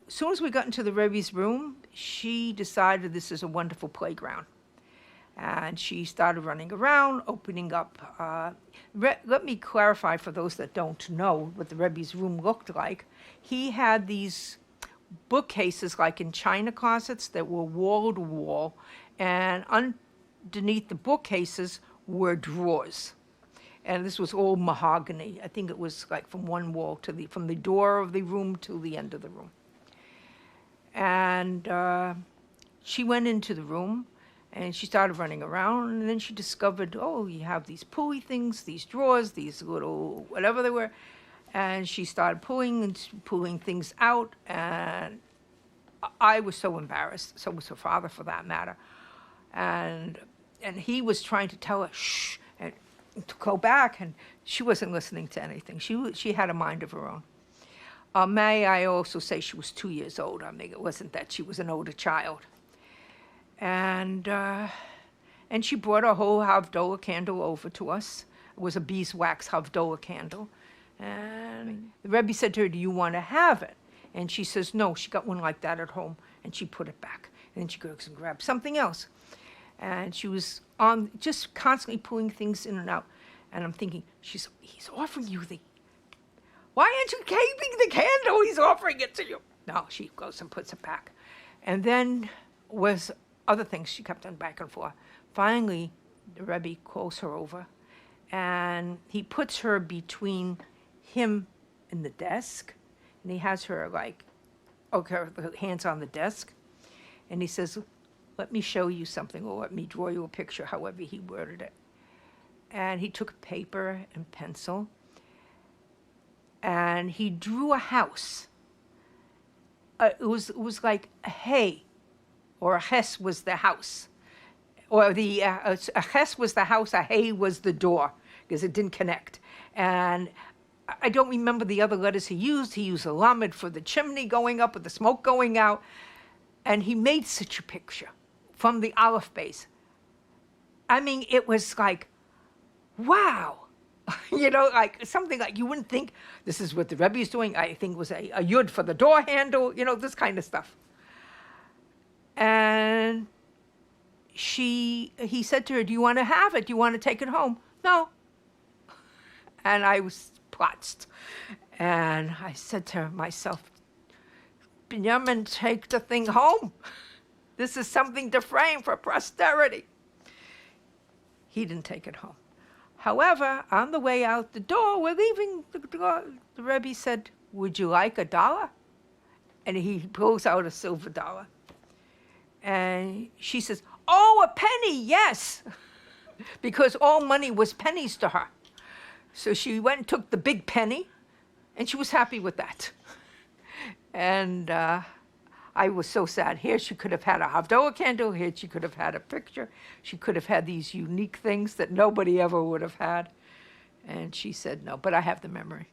as soon as we got into the Rebbe's room, she decided this is a wonderful playground. And she started running around, opening up. Let me clarify for those that don't know what the Rebbe's room looked like. He had these bookcases like in china closets that were wall to wall, and underneath the bookcases were drawers. And this was all mahogany. I think it was like from one wall to from the door of the room to the end of the room. And she went into the room and she started running around, and then she discovered, oh, you have these pulley things, these drawers, these little whatever they were. And she started pulling things out, and I was so embarrassed. So was her father, for that matter. And he was trying to tell her, shh, and to go back, and she wasn't listening to anything. She had a mind of her own. May I also say she was 2 years old. I mean, it wasn't that she was an older child. And she brought a whole Havdalah candle over to us. It was a beeswax Havdalah candle. And the Rebbe said to her, do you want to have it? And she says, no, she got one like that at home. And she put it back. And then she goes and grabbed something else. And she was just constantly pulling things in and out. And I'm thinking, he's offering you why aren't you keeping the candle? He's offering it to you. No, she goes and puts it back. And then was other things she kept on back and forth. Finally, the Rebbe calls her over, and he puts her between him and the desk, and he has her her hands on the desk, and he says, let me show you something, or let me draw you a picture, however he worded it. And he took paper and pencil, and he drew a house. It was like a hay, or a ches was the house, or a ches was the house, a hay was the door, because it didn't connect. And I don't remember the other letters he used. He used a lamed for the chimney going up with the smoke going out. And he made such a picture from the aleph base. I mean, it was like, wow. Like something like you wouldn't think this is what the Rebbe is doing. I think it was a yud for the door handle, this kind of stuff. And he said to her, do you want to have it? Do you want to take it home? No. And I was platzed. And I said to myself, Binyamin, take the thing home. This is something to frame for posterity. He didn't take it home. However, on the way out the door, we're leaving the door, the Rebbe said, would you like $1? And he pulls out a silver dollar. And she says, oh, a penny, yes. Because all money was pennies to her. So she went and took the big penny, and she was happy with that. And I was so sad. Here she could have had a Havdalah candle. Here she could have had a picture. She could have had these unique things that nobody ever would have had. And she said no, but I have the memory.